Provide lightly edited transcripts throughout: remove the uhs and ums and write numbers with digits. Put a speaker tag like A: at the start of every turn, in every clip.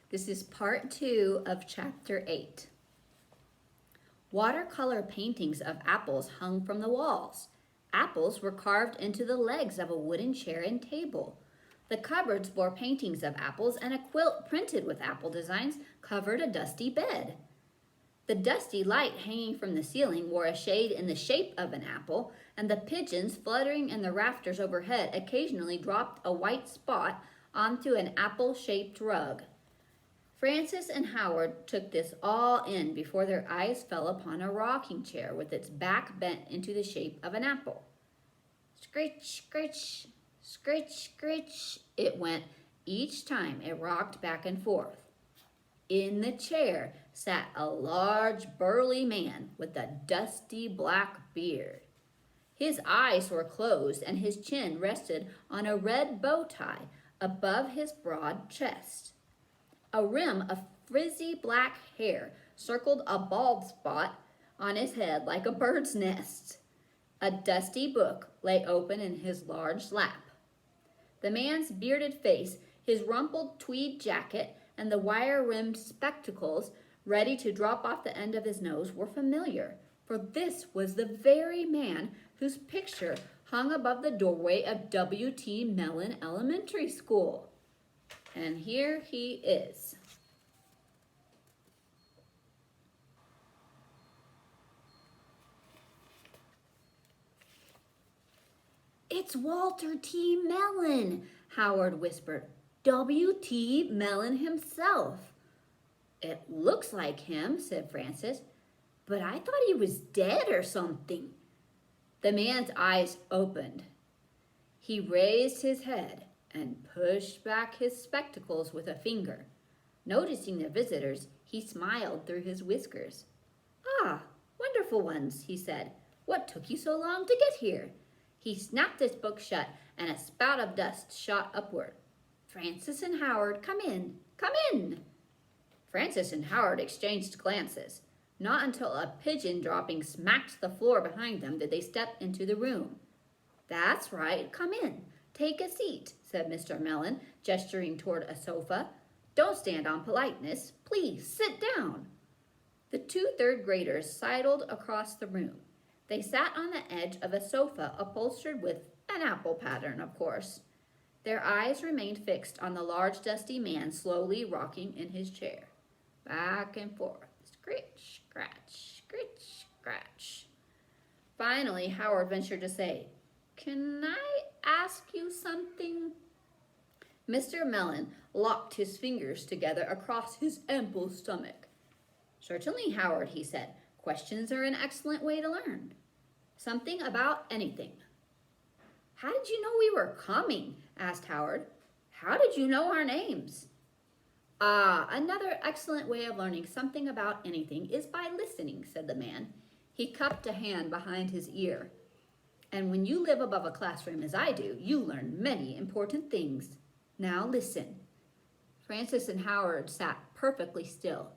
A: This is part 2 of chapter 8. Watercolor paintings of apples hung from the walls. Apples were carved into the legs of a wooden chair and table. The cupboards bore paintings of apples, and a quilt printed with apple designs covered a dusty bed. The dusty light hanging from the ceiling wore a shade in the shape of an apple, and the pigeons fluttering in the rafters overhead occasionally dropped a white spot onto an apple-shaped rug. Francis and Howard took this all in before their eyes fell upon a rocking chair with its back bent into the shape of an apple. Scritch, scritch, scritch, scritch, it went each time it rocked back and forth. In the chair sat a large, burly man with a dusty black beard. His eyes were closed, and his chin rested on a red bow tie above his broad chest. A rim of frizzy black hair circled a bald spot on his head like a bird's nest. A dusty book lay open in his large lap. The man's bearded face, his rumpled tweed jacket, and the wire-rimmed spectacles ready to drop off the end of his nose were familiar, for this was the very man whose picture hung above the doorway of W.T. Mellon Elementary School. And here he is. It's Walter T. Mellon, Howard whispered. W.T. Mellon himself. It looks like him, said Francis, but I thought he was dead or something. The man's eyes opened. He raised his head and pushed back his spectacles with a finger. Noticing the visitors, he smiled through his whiskers. Ah, wonderful ones, he said. What took you so long to get here? He snapped his book shut, and a spout of dust shot upward. Francis and Howard, come in, come in. Francis and Howard exchanged glances. Not until a pigeon dropping smacked the floor behind them did they step into the room. That's right, come in. Take a seat, said Mr. Mellon, gesturing toward a sofa. Don't stand on politeness. Please, sit down. The 2 third graders sidled across the room. They sat on the edge of a sofa upholstered with an apple pattern, of course. Their eyes remained fixed on the large, dusty man slowly rocking in his chair. Back and forth, scritch, scratch, scritch, scratch. Finally, Howard ventured to say, Can I ask you something? Mr. Mellon locked his fingers together across his ample stomach. Certainly, Howard, he said. Questions are an excellent way to learn. Something about anything. How did you know we were coming? Asked Howard. How did you know our names? Ah, another excellent way of learning something about anything is by listening, said the man. He cupped a hand behind his ear. And when you live above a classroom as I do, you learn many important things. Now listen. Francis and Howard sat perfectly still.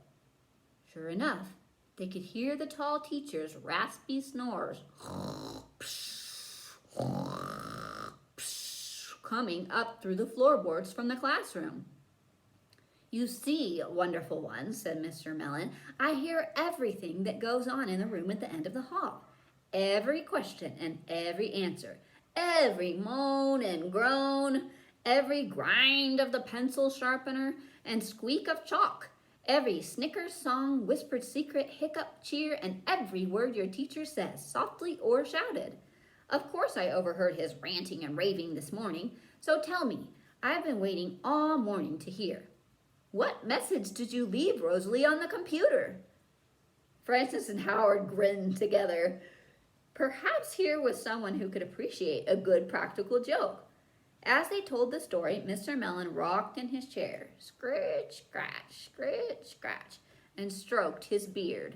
A: Sure enough, they could hear the tall teacher's raspy snores coming up through the floorboards from the classroom. You see, wonderful ones, said Mr. Mellon, I hear everything that goes on in the room at the end of the hall. Every question and every answer, every moan and groan, every grind of the pencil sharpener and squeak of chalk, every snicker, song, whispered secret, hiccup, cheer, and every word your teacher says, softly or shouted. Of course I overheard his ranting and raving this morning, so tell me, I've been waiting all morning to hear. What message did you leave, Rosalie, on the computer? Francis and Howard grinned together. Perhaps here was someone who could appreciate a good practical joke. As they told the story, Mr. Mellon rocked in his chair, scritch, scratch, scritch, scratch, and stroked his beard.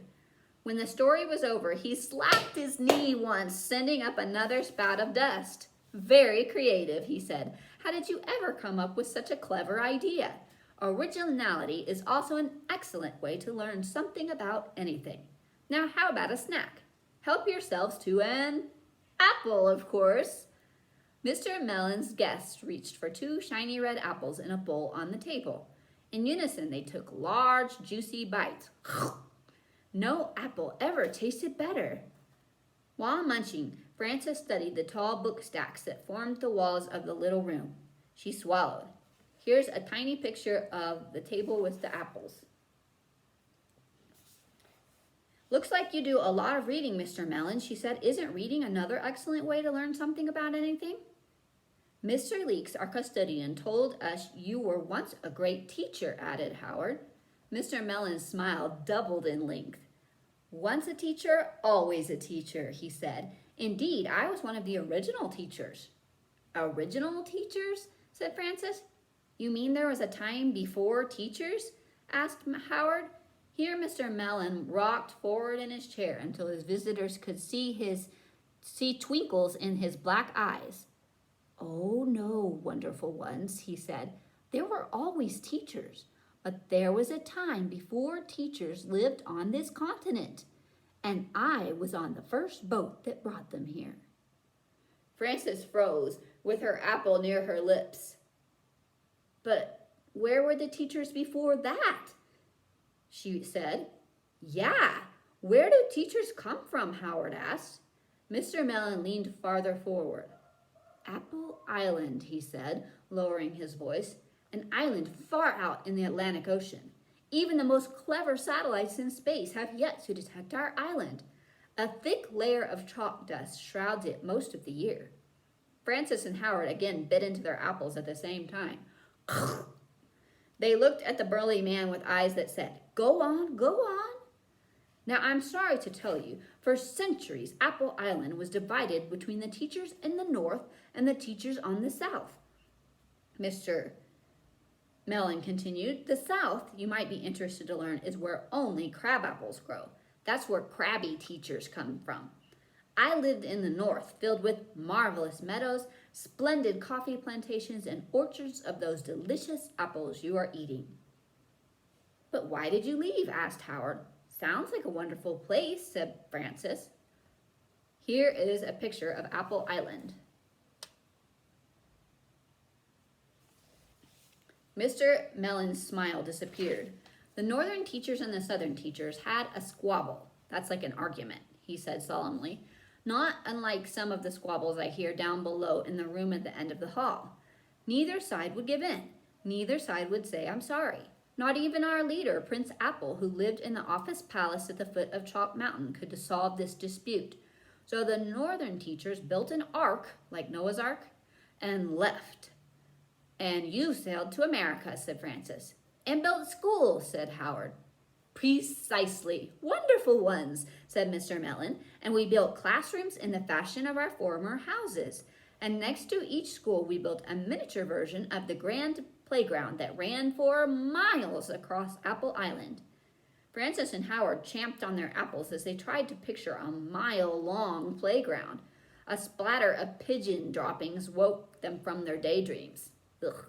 A: When the story was over, he slapped his knee once, sending up another spout of dust. Very creative, he said. How did you ever come up with such a clever idea? Originality is also an excellent way to learn something about anything. Now, how about a snack? Help yourselves to an apple, of course. Mr. Mellon's guests reached for 2 shiny red apples in a bowl on the table. In unison, they took large, juicy bites. No apple ever tasted better. While munching, Frances studied the tall book stacks that formed the walls of the little room. She swallowed. Here's a tiny picture of the table with the apples. Looks like you do a lot of reading, Mr. Mellon, she said. Isn't reading another excellent way to learn something about anything? Mr. Leeks, our custodian, told us you were once a great teacher, added Howard. Mr. Mellon's smile doubled in length. Once a teacher, always a teacher, he said. Indeed, I was one of the original teachers. Original teachers? Said Frances. You mean there was a time before teachers? Asked Howard. Here Mr. Mellon rocked forward in his chair until his visitors could see twinkles in his black eyes. Oh no, wonderful ones, he said. There were always teachers, but there was a time before teachers lived on this continent, and I was on the first boat that brought them here. Frances froze, with her apple near her lips. But where were the teachers before that? She said. Yeah, where do teachers come from? Howard asked. Mr. Mellon leaned farther forward. Apple Island, he said, lowering his voice, an island far out in the Atlantic Ocean. Even the most clever satellites in space have yet to detect our island. A thick layer of chalk dust shrouds it most of the year. Frances and Howard again bit into their apples at the same time. They looked at the burly man with eyes that said, Go on, go on. Now, I'm sorry to tell you, for centuries, Apple Island was divided between the teachers in the north and the teachers on the south. Mr. Mellon continued, the south, you might be interested to learn, is where only crab apples grow. That's where crabby teachers come from. I lived in the north, filled with marvelous meadows, splendid coffee plantations, and orchards of those delicious apples you are eating. But why did you leave? Asked Howard. Sounds like a wonderful place, said Frances. Here is a picture of Apple Island. Mr. Mellon's smile disappeared. The northern teachers and the southern teachers had a squabble. That's like an argument, he said solemnly. Not unlike some of the squabbles I hear down below in the room at the end of the hall. Neither side would give in. Neither side would say, I'm sorry. Not even our leader, Prince Apple, who lived in the office palace at the foot of Chalk Mountain, could solve this dispute. So the northern teachers built an ark, like Noah's Ark, and left. And you sailed to America, said Frances. And built schools, said Howard. Precisely. Wonderful ones, said Mr. Mellon. And we built classrooms in the fashion of our former houses. And next to each school, we built a miniature version of the grand playground that ran for miles across Apple Island. Frances and Howard champed on their apples as they tried to picture a mile-long playground. A splatter of pigeon droppings woke them from their daydreams. Ugh.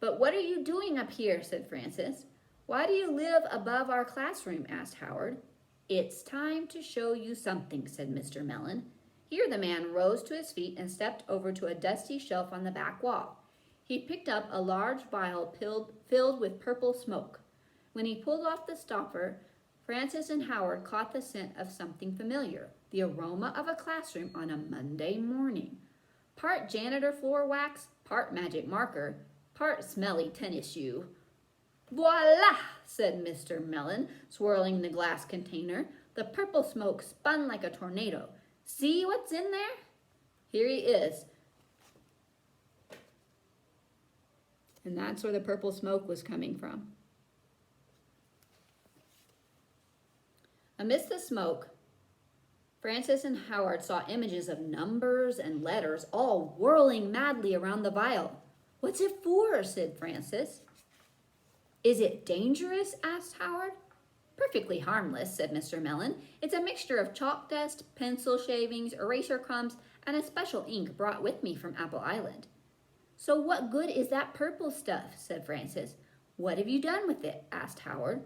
A: But what are you doing up here? Said Frances. Why do you live above our classroom? Asked Howard. It's time to show you something, said Mr. Mellon. Here the man rose to his feet and stepped over to a dusty shelf on the back wall. He picked up a large vial filled with purple smoke. When he pulled off the stopper, Frances and Howard caught the scent of something familiar, the aroma of a classroom on a Monday morning. Part janitor floor wax, part magic marker, part smelly tennis shoe. Voila, said Mr. Mellon, swirling the glass container. The purple smoke spun like a tornado. See what's in there? Here he is. And that's where the purple smoke was coming from. Amidst the smoke, Frances and Howard saw images of numbers and letters all whirling madly around the vial. What's it for? Said Frances. Is it dangerous? Asked Howard. Perfectly harmless, said Mr. Mellon. It's a mixture of chalk dust, pencil shavings, eraser crumbs, and a special ink brought with me from Apple Island. So what good is that purple stuff? Said Frances. What have you done with it? Asked Howard.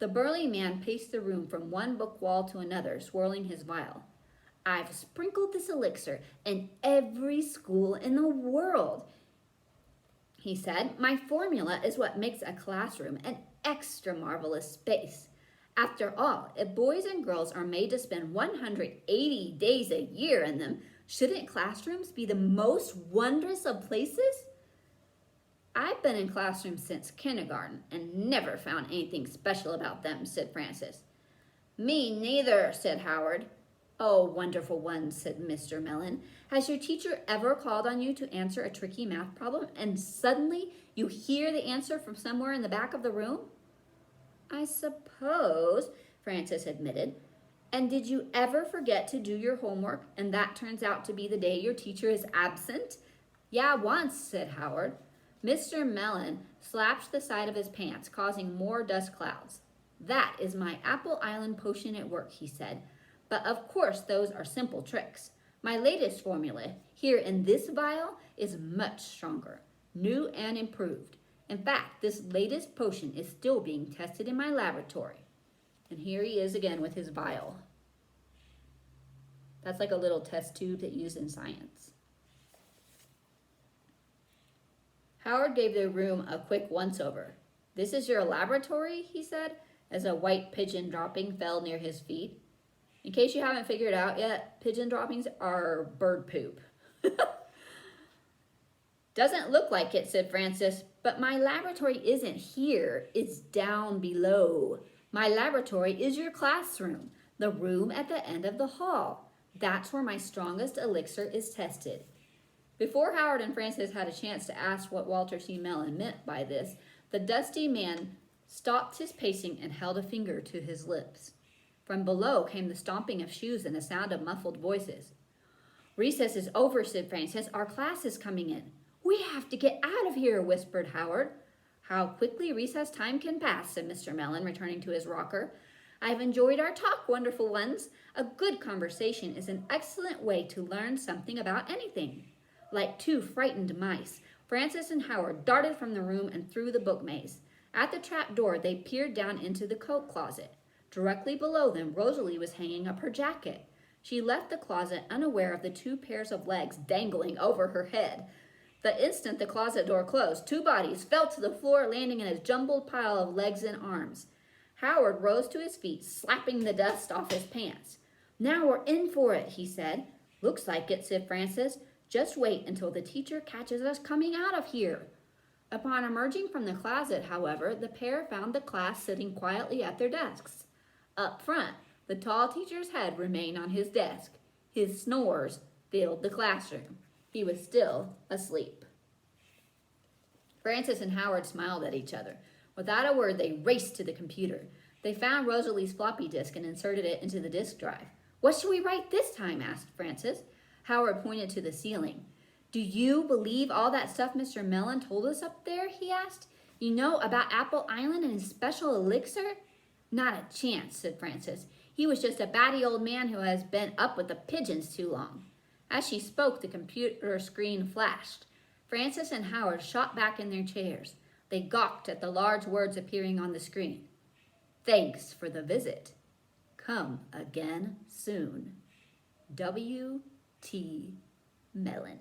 A: The burly man paced the room from one book wall to another, swirling his vial. I've sprinkled this elixir in every school in the world, he said. My formula is what makes a classroom an extra marvelous space. After all, if boys and girls are made to spend 180 days a year in them, shouldn't classrooms be the most wondrous of places? I've been in classrooms since kindergarten and never found anything special about them, said Francis. Me neither, said Howard. Oh, wonderful one, said Mr. Mellon. Has your teacher ever called on you to answer a tricky math problem and suddenly you hear the answer from somewhere in the back of the room? I suppose, Francis admitted. And did you ever forget to do your homework and that turns out to be the day your teacher is absent? Yeah, once, said Howard. Mr. Mellon slapped the side of his pants, causing more dust clouds. That is my Apple Island potion at work, he said. But of course, those are simple tricks. My latest formula, here in this vial, is much stronger, new and improved. In fact, this latest potion is still being tested in my laboratory. And here he is again with his vial. That's like a little test tube that used in science. Howard gave the room a quick once-over. This is your laboratory, he said, as a white pigeon dropping fell near his feet. In case you haven't figured out yet, pigeon droppings are bird poop. Doesn't look like it, said Francis, but my laboratory isn't here, it's down below. My laboratory is your classroom, the room at the end of the hall. That's where my strongest elixir is tested. Before Howard and Francis had a chance to ask what Walter T. Mellon meant by this, the dusty man stopped his pacing and held a finger to his lips. From below came the stomping of shoes and the sound of muffled voices. Recess is over, said Francis. Our class is coming in. We have to get out of here, whispered Howard. How quickly recess time can pass, said Mr. Mellon, returning to his rocker. I've enjoyed our talk, wonderful ones. A good conversation is an excellent way to learn something about anything. Like two frightened mice, Francis and Howard darted from the room and through the book maze. At the trap door, they peered down into the coat closet. Directly below them, Rosalie was hanging up her jacket. She left the closet unaware of the two pairs of legs dangling over her head. The instant the closet door closed, two bodies fell to the floor, landing in a jumbled pile of legs and arms. Howard rose to his feet, slapping the dust off his pants. Now we're in for it, he said. Looks like it, said Francis. Just wait until the teacher catches us coming out of here. Upon emerging from the closet, however, the pair found the class sitting quietly at their desks. Up front, the tall teacher's head remained on his desk. His snores filled the classroom. He was still asleep. Francis and Howard smiled at each other. Without a word, they raced to the computer. They found Rosalie's floppy disk and inserted it into the disk drive. What shall we write this time? Asked Francis. Howard pointed to the ceiling. Do you believe all that stuff Mr. Mellon told us up there? He asked. You know about Apple Island and his special elixir? Not a chance, said Francis. He was just a batty old man who has been up with the pigeons too long. As she spoke, the computer screen flashed. Francis and Howard shot back in their chairs. They gawked at the large words appearing on the screen. Thanks for the visit. Come again soon. W. T. Mellon.